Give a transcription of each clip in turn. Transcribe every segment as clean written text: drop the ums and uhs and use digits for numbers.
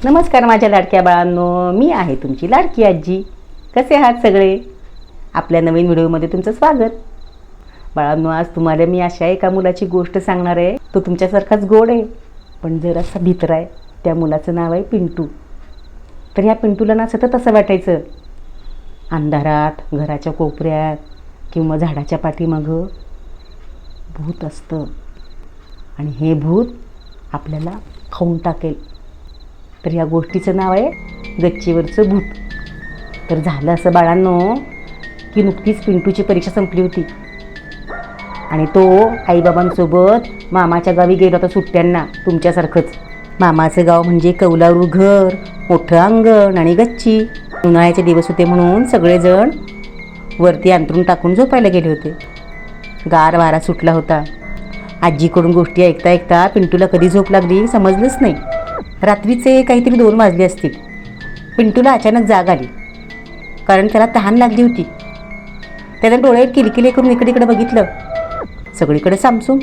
नमस्कार माझ्या लाडक्या बाळांनो, मी आहे तुमची लाडकी आजी. कसे आहात सगळे? आपल्या नवीन व्हिडिओमध्ये तुमचं स्वागत. बाळांनो, आज तुम्हाला मी अशा एका मुलाची गोष्ट सांगणार आहे. तो तुमच्यासारखाच गोड आहे, पण जरासा भित्रा आहे. त्या मुलाचं नाव आहे पिंटू. तर ह्या पिंटूला ना सतत असं वाटायचं, अंधारात घराच्या कोपऱ्यात किंवा झाडाच्या पाठीमागं भूत असतं आणि हे भूत आपल्याला खाऊन टाकेल. तर या गोष्टीचं नाव आहे गच्चीवरचं भूत. तर झालं असं बाळांनो की नुकतीच पिंटूची परीक्षा संपली होती आणि तो आईबाबांसोबत मामाच्या गावी गेला होता सुट्ट्यांना. तुमच्यासारखंच मामाचं गाव म्हणजे कौलारू घर, मोठं अंगण आणि गच्ची. उन्हाळ्याचे दिवस होते म्हणून सगळेजण वरती अंथरूण टाकून झोपायला गेले होते. गार वारा सुटला होता. आजीकडून गोष्टी ऐकता ऐकता पिंटूला कधी झोप लागली समजलंच नाही. रात्रीचे काहीतरी 2 वाजले असतील. पिंटूला अचानक जाग आली, कारण त्याला तहान लागली होती. त्याने डोळे किलकिले करून इकडे बघितलं. सगळीकडे सामसूम.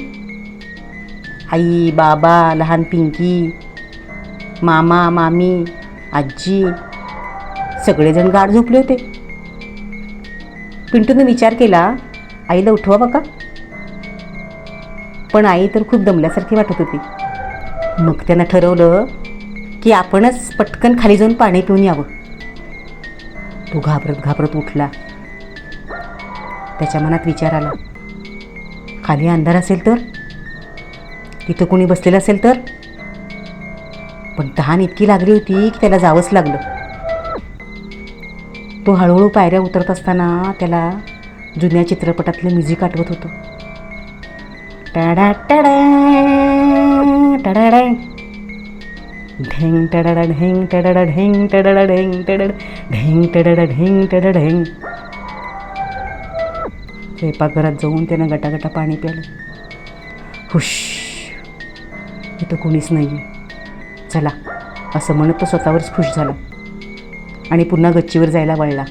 आई, बाबा, लहान पिंकी, मामा, मामी, आजी सगळेजण गाढ झोपले होते. पिंटूने विचार केला, आईला उठवा बघा. पण आई तर खूप दमल्यासारखी वाटत होती. मग त्यानं ठरवलं की आपणच पटकन खाली जाऊन पाणी पिऊन यावं. तो घाबरत उठला. त्याच्या मनात विचार आला, खाली अंधार असेल तर, तिथं कोणी बसलेलं असेल तर. पण तहान इतकी लागली होती की त्याला जावंच लागलं. तो हळूहळू पायऱ्या उतरत असताना त्याला जुन्या चित्रपटातलं म्युझिक आठवत होतं. टाडा टाडा टाडा ढेंग टडा ढेंग टडा ढेंग टडा ढेंग टडा ढेंग टडा ढेंग टडा ढेंग. स्वयंपाकघरात जाऊन त्यानं गटागटा पाणी प्यालं. हुश, इथं कोणीच नाही आहे, चला असं म्हणत तो स्वतःवरच खुश झाला आणि पुन्हा गच्चीवर जायला वळला.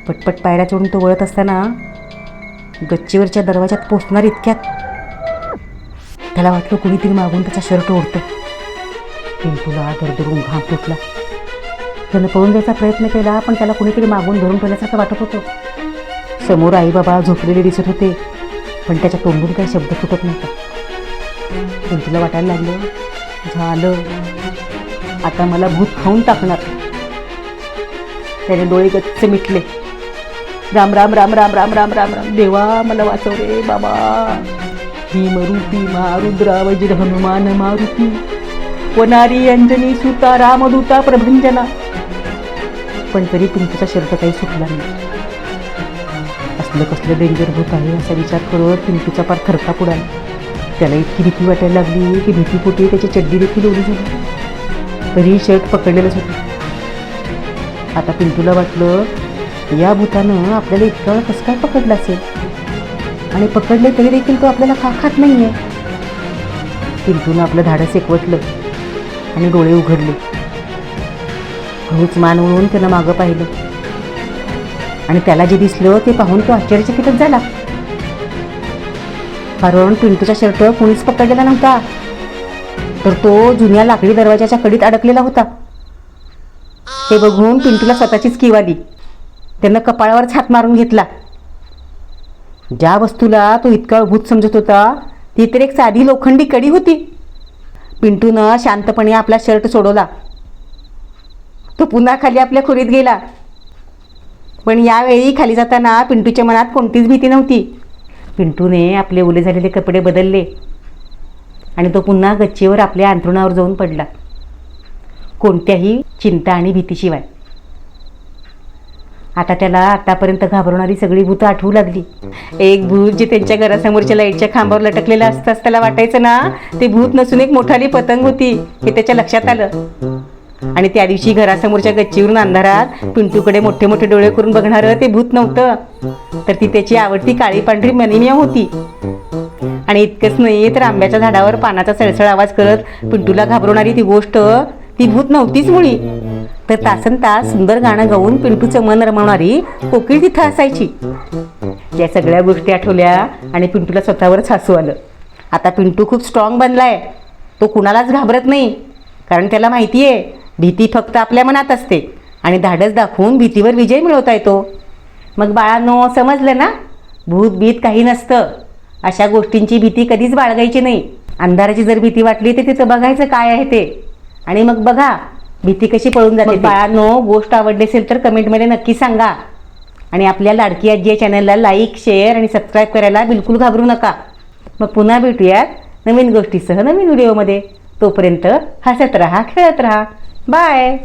पटपट पायऱ्या चढून तो वळत असताना गच्चीवरच्या दरवाजात पोचणार इतक्यात त्याला वाटलं कुणीतरी मागून त्याचा शर्ट ओढतं. पिंटूला दरदरून घाम फुटला. त्यानं पळून जायचा प्रयत्न केला, पण त्याला कुणीतरी मागून धरून ठेवल्यासारखं वाटत होतं. समोर आई बाबा झोपलेले दिसत होते, पण त्याच्या तोंडून काही शब्द फुटत नव्हता. पिंटूला वाटायला लागलं, झालं आता मला भूत खाऊन टाकणार. त्याने डोळे गच्च मिटले. राम राम राम राम राम राम राम राम, देवा मला वाचव रे बाबा. भीमरूपी महारुद्रा वज्र हनुमान मारुती, वनारी अंजनी सुता रामदूता प्रभंजना. पण तरी पिंटूचा शर्ट काही सुटला नाही. असलं कसलं डेंजर भूत आहे असा विचार करत पिंटूचा पार थरकाप उडाला. त्याला इतकी भीती वाटायला लागली की भीतीपोटी त्याची चड्डी देखील ओली झाली. तरी शर्ट पकडलेलंच होतं. आता पिंटूला वाटलं, या भूतानं आपल्याला इतका वेळ कसं काय पकडलं असेल, आणि पकडले तरी देखील तो आपल्याला खात नाही आहे. पिंटूनं आपलं धाडस एकवटलं आणि डोळे उघडले. हळूच मान वळून त्यानं मागं पाहिलं आणि त्याला जे दिसलं ते पाहून तो आश्चर्यचकितच झाला. कारण पिंटूचा शर्ट कोणीच पकडलेला नव्हता, तर तो जुन्या लाकडी दरवाजाच्या कडीत अडकलेला होता. हे बघून पिंटूला स्वतःचीच कीव आली. त्यानं कपाळावरच हात मारून घेतला. ज्या वस्तूला तो इतका भूत समजत होता ती तर एक साधी लोखंडी कडी होती. पिंटूनं शांतपणे आपला शर्ट सोडवला. तो पुन्हा खाली आपल्या खोलीत गेला. पण यावेळी खाली जाताना पिंटूच्या मनात कोणतीच भीती नव्हती. पिंटूने आपले ओले झालेले कपडे बदलले आणि तो पुन्हा गच्चीवर आपल्या अंथरुणावर जाऊन पडला, कोणत्याही चिंता आणि भीतीशिवाय. आता त्याला आतापर्यंत घाबरवणारी सगळी भूतं आठवू लागली. एक भूत जे त्यांच्या घरासमोरच्या लाईटच्या खांबावर लटकलेलं असताच त्याला वाटायचं ना ते भूत नसून एक मोठाली पतंग होती, हे त्याच्या लक्षात आलं. आणि त्या दिवशी घरासमोरच्या गच्चीवरून अंधारात पिंटूकडे मोठे मोठे डोळे करून बघणारं ते भूत नव्हतं, तर ती त्याची आवडती काळी पांढरी मनीमिया होती. आणि इतकंच नाही, तर आंब्याच्या झाडावर पानाचा सळसळ आवाज करत पिंटूला घाबरवणारी ती गोष्ट ती भूत नव्हतीच मुळी, तर तासनतास सुंदर गाणं गाऊन पिंटूचं मन रमवणारी कोकिळ तिथं असायची. या सगळ्या गोष्टी आठवल्या आणि पिंटूला स्वतःवरच हसू आलं. आता पिंटू खूप स्ट्रॉंग बनलाय. तो कुणालाच घाबरत नाही. कारण त्याला माहिती आहे भीती फक्त आपल्या मनात असते आणि धाडस दाखवून भीतीवर विजय मिळवता येतो. मग बाळांनो, समजलं ना? भूत बीत काही नसतं. अशा गोष्टींची भीती कधीच बाळगायची नाही. अंधाराची जर भीती वाटली तर तिथं बघायचं काय आहे ते, आणि मग बघा भीती कशी पळून जाते. बाळांनो, गोष्ट आवडली असेल तर कमेंटमध्ये नक्की सांगा. आणि आपल्या लाडकी आजी या चॅनलला लाईक, शेअर आणि सबस्क्राईब करायला बिलकुल घाबरू नका. मग पुन्हा भेटूयात नवीन गोष्टीसह नवीन व्हिडिओमध्ये. तोपर्यंत हसत राहा, खेळत राहा. बाय.